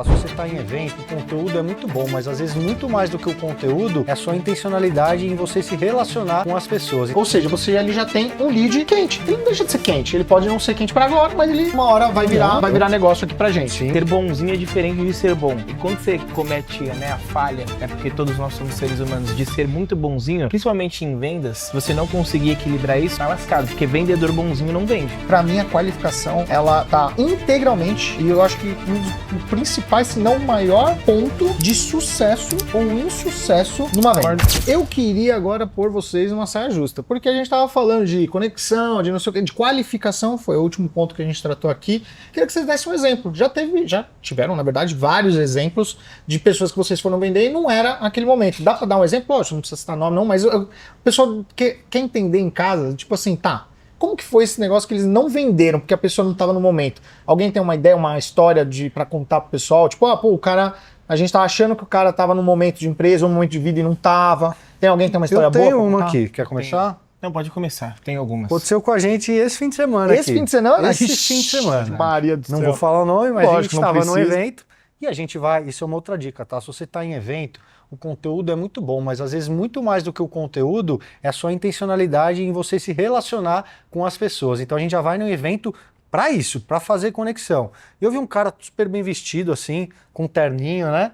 Se você está em evento, o conteúdo é muito bom, mas às vezes muito mais do que o conteúdo é a sua intencionalidade em você se relacionar com as pessoas. Ou seja, você ali já tem um lead quente. Ele não deixa de ser quente. Ele pode não ser quente para agora, mas ele uma hora vai virar negócio aqui pra gente. Sim. Ser bonzinho é diferente de ser bom. E quando você comete, né, a falha, porque todos nós somos seres humanos, de ser muito bonzinho, principalmente em vendas, se você não conseguir equilibrar isso, tá lascado, porque vendedor bonzinho não vende. Pra mim, a qualificação, ela tá integralmente, e eu acho que um dos principais, se não o maior ponto de sucesso ou insucesso numa venda. Eu queria agora pôr vocês numa saia justa, porque a gente tava falando de conexão, de não sei o que, de qualificação, foi o último ponto que a gente tratou aqui. Queria que vocês dessem um exemplo. Já tiveram, na verdade, vários exemplos de pessoas que vocês foram vender e não era aquele momento. Dá pra dar um exemplo? Lógico, não precisa citar nome não, mas o pessoal quer entender em casa, tipo assim, tá, como que foi esse negócio que eles não venderam porque a pessoa não estava no momento? Alguém tem uma ideia, uma história para contar pro pessoal? Tipo, o cara, a gente tava achando que o cara tava no momento de empresa, no momento de vida e não tava. Tem alguém que tem uma história boa? Eu tenho uma aqui, quer começar? Não, pode começar, tem algumas. Aconteceu com a gente esse fim de semana Esse fim de semana? Esse fim de semana. Maria do céu. Não vou falar o nome, mas Lógico, a gente não estava num precisa. evento e a gente vai, isso é uma outra dica, tá? Se você está em evento, o conteúdo é muito bom, mas às vezes muito mais do que o conteúdo é a sua intencionalidade em você se relacionar com as pessoas. Então a gente já vai num evento para isso, para fazer conexão. Eu vi um cara super bem vestido assim, com um terninho, né?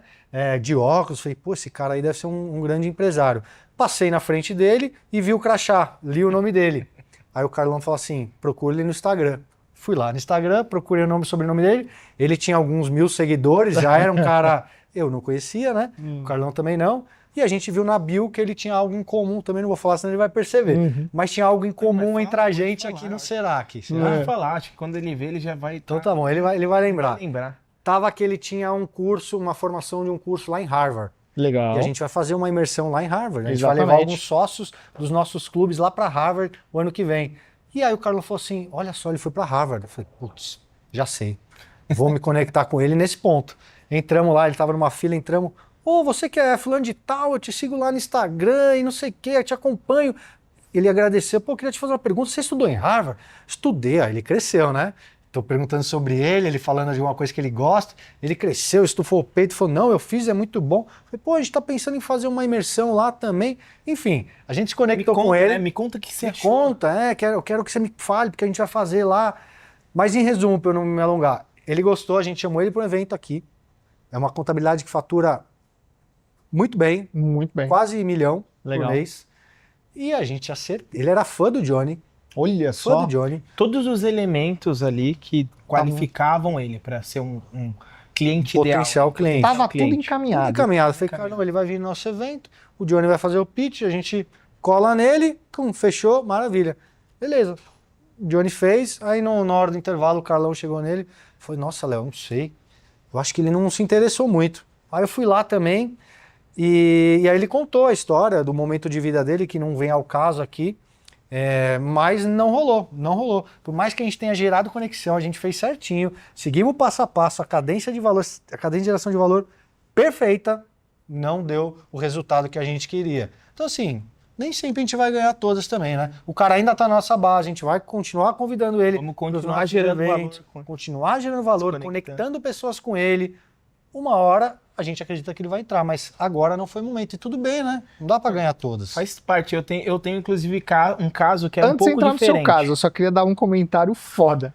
De óculos, falei, pô, esse cara aí deve ser um grande empresário. Passei na frente dele e vi o crachá, li o nome dele. Aí o Carlão falou assim, procure ele no Instagram. Fui lá no Instagram, procurei o nome e sobrenome dele, ele tinha alguns 1000 seguidores, já era um cara, eu não conhecia, né? O Carlão também não. E a gente viu na bio que ele tinha algo em comum, também não vou falar, senão ele vai perceber. Mas tinha algo em comum entre a gente aqui no Serac. Vai falar, acho que quando ele vê, ele já vai... Então tá bom, ele vai lembrar. Vai lembrar. Tava que ele tinha um curso, uma formação de um curso lá em Harvard. Legal. E a gente vai fazer uma imersão lá em Harvard. A gente Exatamente. vai levar alguns sócios dos nossos clubes lá para Harvard o ano que vem. E aí o Carlão falou assim, olha só, ele foi para Harvard. Eu falei, putz, já sei. Vou me conectar com ele nesse ponto. Entramos lá, ele estava numa fila, entramos. Você que é fulano de tal, eu te sigo lá no Instagram e não sei o que, eu te acompanho. Ele agradeceu, eu queria te fazer uma pergunta, você estudou em Harvard? Estudei, aí ele cresceu, né? Estou perguntando sobre ele falando de uma coisa que ele gosta, ele cresceu, estufou o peito, falou, não, eu fiz, é muito bom. Falei, pô, a gente está pensando em fazer uma imersão lá também. Enfim, a gente se conectou com ele. Me conta o que você Me achou. conta, eu quero que você me fale, porque a gente vai fazer lá. Mas em resumo, para eu não me alongar, ele gostou, a gente chamou ele para um evento aqui. É uma contabilidade que fatura muito bem, quase 1 milhão por mês. E a gente acertou. Ele era fã do Johnny. Olha Fã só. do Johnny. Todos os elementos ali que qualificavam ele para ser um cliente ideal. Potencial cliente. Tava cliente. tudo encaminhado. Encaminhado. Falei, Carlão, ele vai vir no nosso evento, o Johnny vai fazer o pitch, a gente cola nele, fechou, maravilha. Beleza. O Johnny fez, aí na hora do intervalo o Carlão chegou nele, falou, nossa, Léo, não sei, eu acho que ele não se interessou muito. Aí eu fui lá também, e aí ele contou a história do momento de vida dele, que não vem ao caso aqui, mas não rolou. Por mais que a gente tenha gerado conexão, a gente fez certinho, seguimos passo a passo, a cadência de geração de valor perfeita, não deu o resultado que a gente queria. Então assim, nem sempre a gente vai ganhar todas também, né? O cara ainda está na nossa base, a gente vai continuar convidando ele. Vamos continuar gerando valor. Continuar gerando valor, conectando pessoas com ele. Uma hora a gente acredita que ele vai entrar, mas agora não foi o momento. E tudo bem, né? Não dá para ganhar todas. Faz parte. Eu tenho inclusive um caso que é Antes um pouco de entrar diferente. no seu caso, eu só queria dar um comentário foda.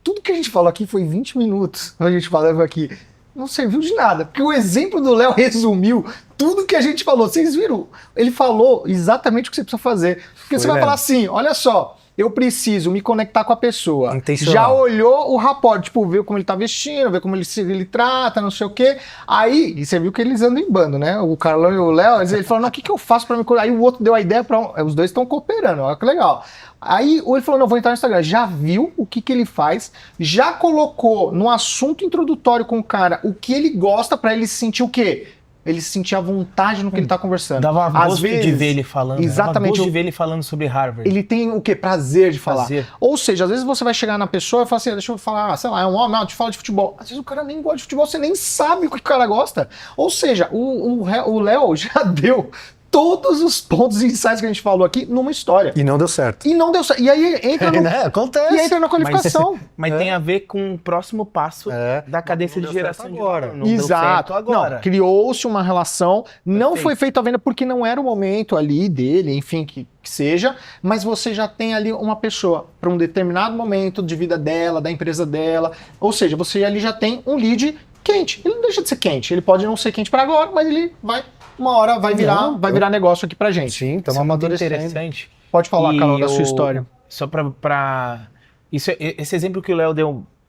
Tudo que a gente falou aqui foi 20 minutos. A gente falava aqui. Não serviu de nada, porque o exemplo do Léo resumiu tudo que a gente falou. Vocês viram? Ele falou exatamente o que você precisa fazer. Porque você vai falar assim, olha só, eu preciso me conectar com a pessoa. Intencional. Já olhou o rapport, tipo, ver como ele tá vestindo, ver como ele trata, não sei o quê. Aí, e você viu que eles andam em bando, né? O Carlão e o Léo, ele falou, não, o que eu faço pra me conectar? Aí o outro deu a ideia pra... Os dois estão cooperando, olha que legal. Aí ele falou, não, vou entrar no Instagram. Já viu o que ele faz, já colocou no assunto introdutório com o cara o que ele gosta pra ele se sentir o quê? Ele se sentir à vontade no que ele tá conversando. Dava Às gosto vezes, de ver ele falando. exatamente. Dava gosto de ver ele falando sobre Harvard. Ele tem o quê? Prazer de falar. Prazer. Ou seja, às vezes você vai chegar na pessoa e falar assim, deixa eu falar, sei lá, é um homem, não, te fala de futebol. Às vezes o cara nem gosta de futebol, você nem sabe o que o cara gosta. Ou seja, o Léo já deu todos os pontos e insights que a gente falou aqui numa história. E não deu certo. E não deu certo. E aí entra, Né? Acontece. e entra na qualificação. Mas tem a ver com o próximo passo É. da cadência Não de deu geração certo de agora. valor. Não deu Exato. certo agora. Não, criou-se uma relação, não Perfeito. foi feita a venda porque não era o momento ali dele, enfim, que seja, mas você já tem ali uma pessoa para um determinado momento de vida dela, da empresa dela, ou seja, você ali já tem um lead quente. Ele não deixa de ser quente, ele pode não ser quente para agora, mas ele vai, uma hora vai virar negócio aqui pra gente. Sim, Isso estamos é muito amadurecendo. interessante. Pode falar, E Carol, da sua história. Só pra... Esse exemplo que o Léo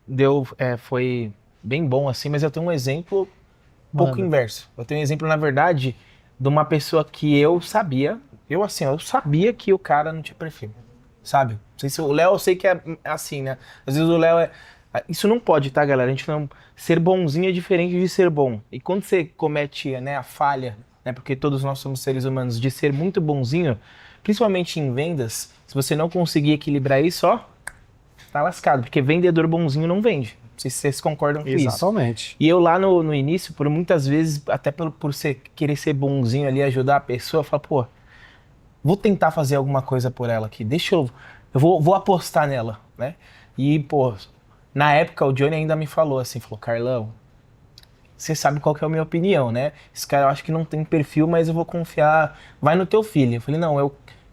deu foi bem bom, assim, mas eu tenho um exemplo um pouco Manda. inverso. Eu tenho um exemplo, na verdade, de uma pessoa que eu sabia que o cara não tinha perfil, sabe? Não sei se o Léo, eu sei que é assim, né? Às vezes o Léo é... Isso não pode, tá, galera? A gente não... Ser bonzinho é diferente de ser bom. E quando você comete, né, a falha, né, porque todos nós somos seres humanos, de ser muito bonzinho, principalmente em vendas, se você não conseguir equilibrar isso, ó, tá lascado. Porque vendedor bonzinho não vende. Não sei se vocês concordam com isso. Exatamente. E eu lá no início, por muitas vezes, até por você querer ser bonzinho ali, ajudar a pessoa, eu falo, pô, vou tentar fazer alguma coisa por ela aqui, eu vou apostar nela, né? E, pô, na época o Johnny ainda me falou assim, Carlão, você sabe qual que é a minha opinião, né? Esse cara eu acho que não tem perfil, mas eu vou confiar, vai no teu filho. Eu falei, não,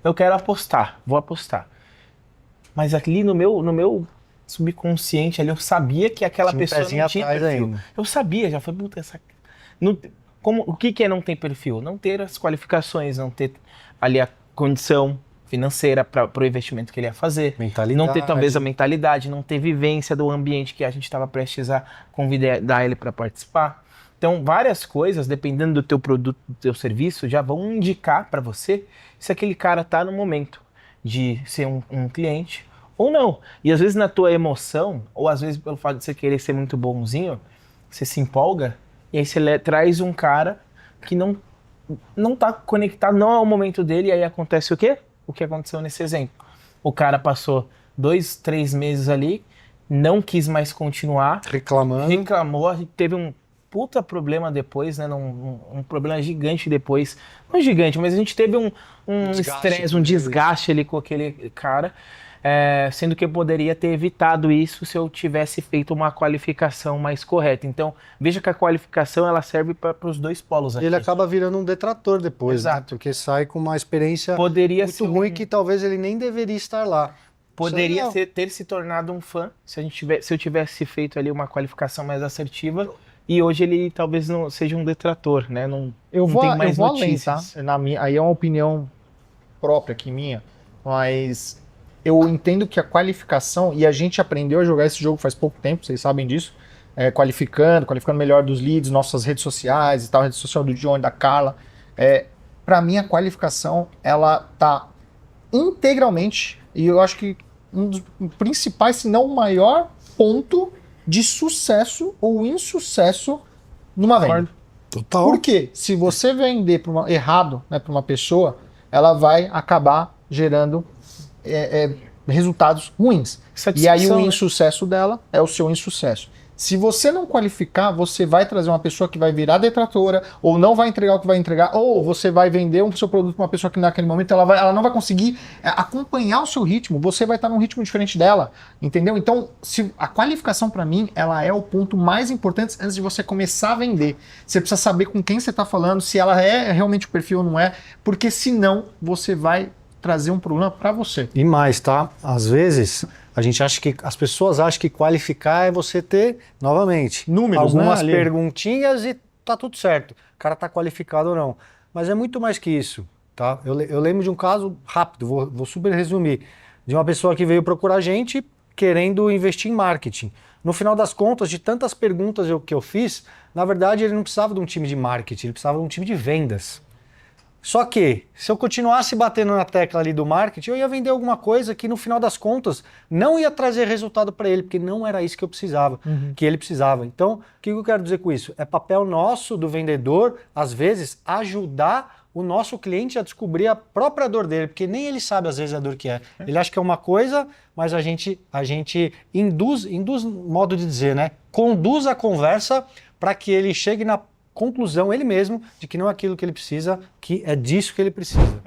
eu quero apostar, vou apostar. Mas ali no meu subconsciente ali, eu sabia que aquela Tinha um pessoa pezinho não tinha atrás perfil. ainda. Eu sabia, já foi, puta, o que é não ter perfil? Não ter as qualificações, não ter ali a condição financeira para o investimento que ele ia fazer. Mentalidade. Não ter talvez a mentalidade, não ter vivência do ambiente que a gente estava prestes a convidar ele para participar. Então, várias coisas, dependendo do teu produto, do teu serviço, já vão indicar para você se aquele cara tá no momento de ser um cliente ou não. E às vezes na tua emoção, ou às vezes pelo fato de você querer ser muito bonzinho, você se empolga e aí você traz um cara que não tá conectado, não é o momento dele, e aí acontece o quê? O que aconteceu nesse exemplo. O cara passou 2, 3 meses ali, não quis mais continuar, reclamou, teve um puta problema depois, né? Um problema gigante depois. Não gigante, mas a gente teve um estresse, um desgaste ali com aquele cara. Sendo que eu poderia ter evitado isso se eu tivesse feito uma qualificação mais correta. Então, veja que a qualificação ela serve para os dois polos aqui. Ele acaba virando um detrator depois, né? Exato. Porque sai com uma experiência Poderia muito ser ruim que talvez ele nem deveria estar lá. Poderia Isso é legal. ter se tornado um fã se eu tivesse feito ali uma qualificação mais assertiva. E hoje ele talvez não seja um detrator, né? Eu não vou, tem mais eu vou além, tá? notícias. Aí é uma opinião própria aqui minha, mas eu entendo que a qualificação, e a gente aprendeu a jogar esse jogo faz pouco tempo, vocês sabem disso, qualificando melhor dos leads, nossas redes sociais e tal, a rede social do Johnny, da Carla. Para mim, a qualificação, ela tá integralmente, e eu acho que um dos principais, se não o maior ponto de sucesso ou insucesso numa venda. Total. Porque se você vender errado, né, para uma pessoa, ela vai acabar gerando resultados ruins. E aí o insucesso dela é o seu insucesso. Se você não qualificar, você vai trazer uma pessoa que vai virar detratora, ou não vai entregar o que vai entregar, ou você vai vender o seu produto para uma pessoa que naquele momento ela não vai conseguir acompanhar o seu ritmo, você vai estar num ritmo diferente dela, entendeu? Então, a qualificação para mim, ela é o ponto mais importante antes de você começar a vender. Você precisa saber com quem você está falando, se ela é realmente o perfil ou não é, porque senão você vai trazer um problema para você. E mais, tá? Às vezes, as pessoas acham que qualificar é você ter, novamente, números, algumas né, perguntinhas e tá tudo certo. O cara tá qualificado ou não. Mas é muito mais que isso, tá? Eu lembro de um caso rápido, vou super resumir, de uma pessoa que veio procurar a gente querendo investir em marketing. No final das contas, de tantas perguntas que eu fiz, na verdade ele não precisava de um time de marketing, ele precisava de um time de vendas. Só que, se eu continuasse batendo na tecla ali do marketing, eu ia vender alguma coisa que no final das contas não ia trazer resultado para ele, porque não era isso que eu precisava, que ele precisava. Então, o que eu quero dizer com isso? É papel nosso, do vendedor, às vezes, ajudar o nosso cliente a descobrir a própria dor dele, porque nem ele sabe às vezes a dor que é. Ele acha que é uma coisa, mas a gente induz, modo de dizer, né? Conduz a conversa para que ele chegue na conclusão ele mesmo de que não é aquilo que ele precisa, que é disso que ele precisa.